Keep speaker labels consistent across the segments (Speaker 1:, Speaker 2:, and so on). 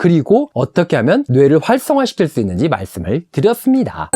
Speaker 1: 그리고 어떻게 하면 뇌를 활성화시킬 수 있는지 말씀을 드렸습니다.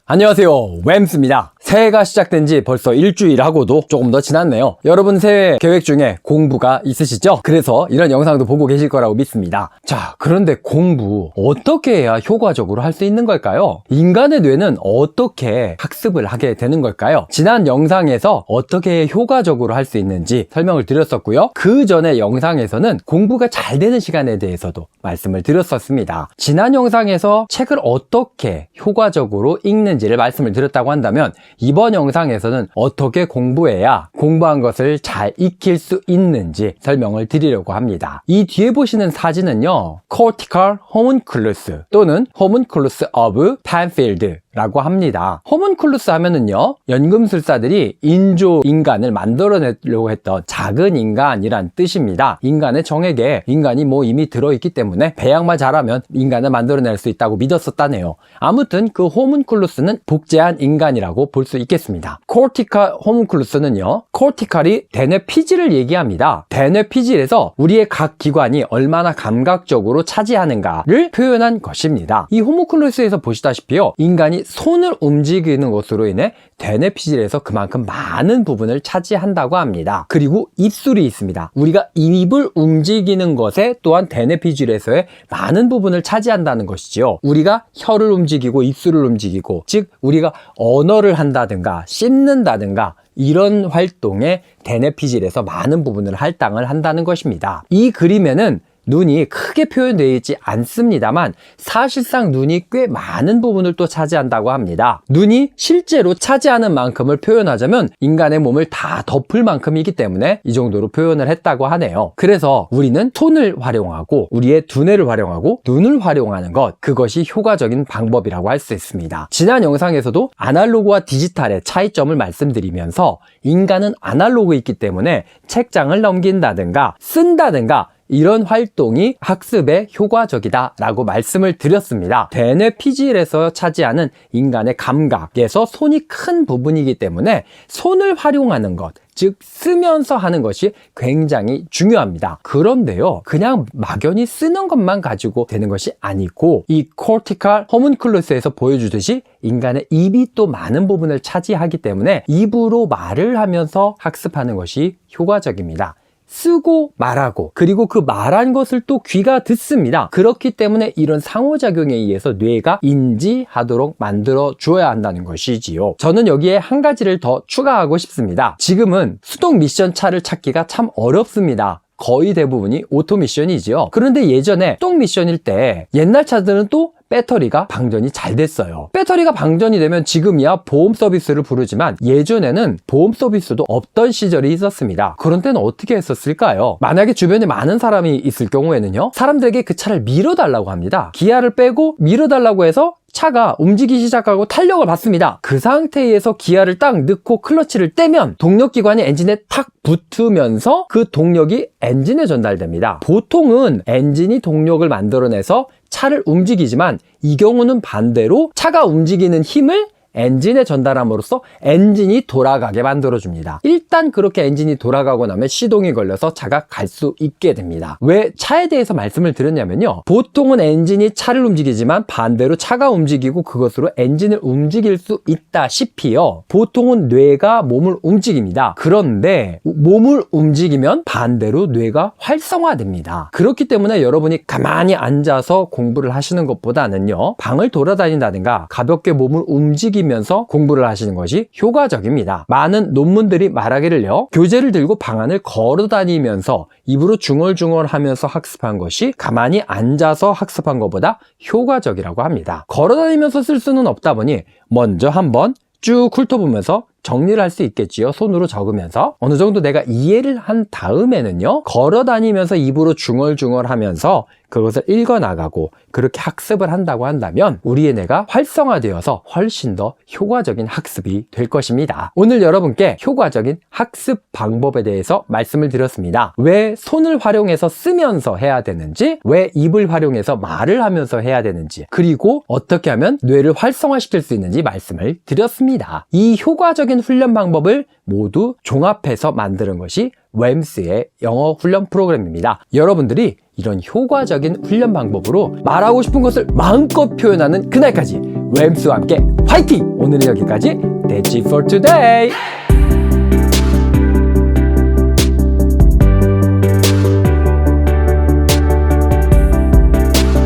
Speaker 1: 안녕하세요, 웸스입니다. 새해가 시작된 지 벌써 일주일하고도 조금 더 지났네요. 여러분 새해 계획 중에 공부가 있으시죠? 그래서 이런 영상도 보고 계실 거라고 믿습니다. 자, 그런데 공부 어떻게 해야 효과적으로 할 수 있는 걸까요? 인간의 뇌는 어떻게 학습을 하게 되는 걸까요? 지난 영상에서 어떻게 효과적으로 할 수 있는지 설명을 드렸었고요. 그 전에 영상에서는 공부가 잘 되는 시간에 대해서도 말씀을 드렸었습니다. 지난 영상에서 책을 어떻게 효과적으로 읽는지를 말씀을 드렸다고 한다면 이번 영상에서는 어떻게 공부해야 공부한 것을 잘 익힐 수 있는지 설명을 드리려고 합니다. 이 뒤에 보시는 사진은요, Cortical Homunculus 또는 Homunculus of Penfield 라고 합니다. 호문클루스 하면은요, 연금술사들이 인조 인간을 만들어내려고 했던 작은 인간이란 뜻입니다. 인간의 정액에 인간이 이미 들어있기 때문에 배양만 잘하면 인간을 만들어낼 수 있다고 믿었었다네요. 아무튼 그 호문클루스는 복제한 인간이라고 볼 수 있겠습니다. 코르티칼 호문클루스는요, 코르티칼이 대뇌 피질을 얘기합니다. 대뇌 피질에서 우리의 각 기관이 얼마나 감각적으로 차지하는가를 표현한 것입니다. 이 호문클루스에서 보시다시피요, 인간이 손을 움직이는 것으로 인해 대뇌 피질에서 그만큼 많은 부분을 차지한다고 합니다. 그리고 입술이 있습니다. 우리가 입을 움직이는 것에 또한 대뇌 피질에서의 많은 부분을 차지한다는 것이지요. 우리가 혀를 움직이고 입술을 움직이고, 즉 우리가 언어를 한다든가 씹는다든가 이런 활동에 대뇌 피질에서 많은 부분을 할당을 한다는 것입니다. 이 그림에는 눈이 크게 표현되어 있지 않습니다만 사실상 눈이 꽤 많은 부분을 또 차지한다고 합니다. 눈이 실제로 차지하는 만큼을 표현하자면 인간의 몸을 다 덮을 만큼이기 때문에 이 정도로 표현을 했다고 하네요. 그래서 우리는 손을 활용하고 우리의 두뇌를 활용하고 눈을 활용하는 것, 그것이 효과적인 방법이라고 할 수 있습니다. 지난 영상에서도 아날로그와 디지털의 차이점을 말씀드리면서 인간은 아날로그이기 때문에 책장을 넘긴다든가 쓴다든가 이런 활동이 학습에 효과적이다 라고 말씀을 드렸습니다. 대뇌 피질에서 차지하는 인간의 감각에서 손이 큰 부분이기 때문에 손을 활용하는 것, 즉 쓰면서 하는 것이 굉장히 중요합니다. 그런데요, 그냥 막연히 쓰는 것만 가지고 되는 것이 아니고 이 코르티칼 호문클루스에서 보여주듯이 인간의 입이 또 많은 부분을 차지하기 때문에 입으로 말을 하면서 학습하는 것이 효과적입니다. 쓰고 말하고, 그리고 그 말한 것을 또 귀가 듣습니다. 그렇기 때문에 이런 상호작용에 의해서 뇌가 인지하도록 만들어 주어야 한다는 것이지요. 저는 여기에 한 가지를 더 추가하고 싶습니다. 지금은 수동 미션 차를 찾기가 참 어렵습니다. 거의 대부분이 오토 미션이지요. 그런데 예전에 수동 미션일 때 옛날 차들은 또 배터리가 방전이 잘 됐어요. 배터리가 방전이 되면 지금이야 보험 서비스를 부르지만 예전에는 보험 서비스도 없던 시절이 있었습니다. 그런 때는 어떻게 했었을까요? 만약에 주변에 많은 사람이 있을 경우에는요, 사람들에게 그 차를 밀어달라고 합니다. 기아를 빼고 밀어달라고 해서 차가 움직이기 시작하고 탄력을 받습니다. 그 상태에서 기아를 딱 넣고 클러치를 떼면 동력기관이 엔진에 탁 붙으면서 그 동력이 엔진에 전달됩니다. 보통은 엔진이 동력을 만들어내서 차를 움직이지만 이 경우는 반대로 차가 움직이는 힘을 엔진에 전달함으로써 엔진이 돌아가게 만들어줍니다. 일단 그렇게 엔진이 돌아가고 나면 시동이 걸려서 차가 갈 수 있게 됩니다. 왜 차에 대해서 말씀을 드렸냐면요, 보통은 엔진이 차를 움직이지만 반대로 차가 움직이고 그것으로 엔진을 움직일 수 있다시피요, 보통은 뇌가 몸을 움직입니다. 그런데 몸을 움직이면 반대로 뇌가 활성화됩니다. 그렇기 때문에 여러분이 가만히 앉아서 공부를 하시는 것보다는요, 방을 돌아다닌다든가 가볍게 몸을 움직이면서 공부를 하시는 것이 효과적입니다. 많은 논문들이 말하기를요, 교재를 들고 방 안을 걸어 다니면서 입으로 중얼중얼 하면서 학습한 것이 가만히 앉아서 학습한 것보다 효과적이라고 합니다. 걸어 다니면서 쓸 수는 없다 보니 먼저 한번 쭉 훑어보면서 정리를 할 수 있겠지요. 손으로 적으면서 어느 정도 내가 이해를 한 다음에는요, 걸어 다니면서 입으로 중얼중얼 하면서 그것을 읽어 나가고 그렇게 학습을 한다고 한다면 우리의 뇌가 활성화되어서 훨씬 더 효과적인 학습이 될 것입니다. 오늘 여러분께 효과적인 학습 방법에 대해서 말씀을 드렸습니다. 왜 손을 활용해서 쓰면서 해야 되는지, 왜 입을 활용해서 말을 하면서 해야 되는지, 그리고 어떻게 하면 뇌를 활성화시킬 수 있는지 말씀을 드렸습니다. 이 효과적인 효과적인 훈련 방법을 모두 종합해서 만드는 것이 웸스의 영어 훈련 프로그램입니다. 여러분들이 이런 효과적인 훈련 방법으로 말하고 싶은 것을 마음껏 표현하는 그날까지 웸스와 함께 화이팅! 오늘은 여기까지. That's it for today.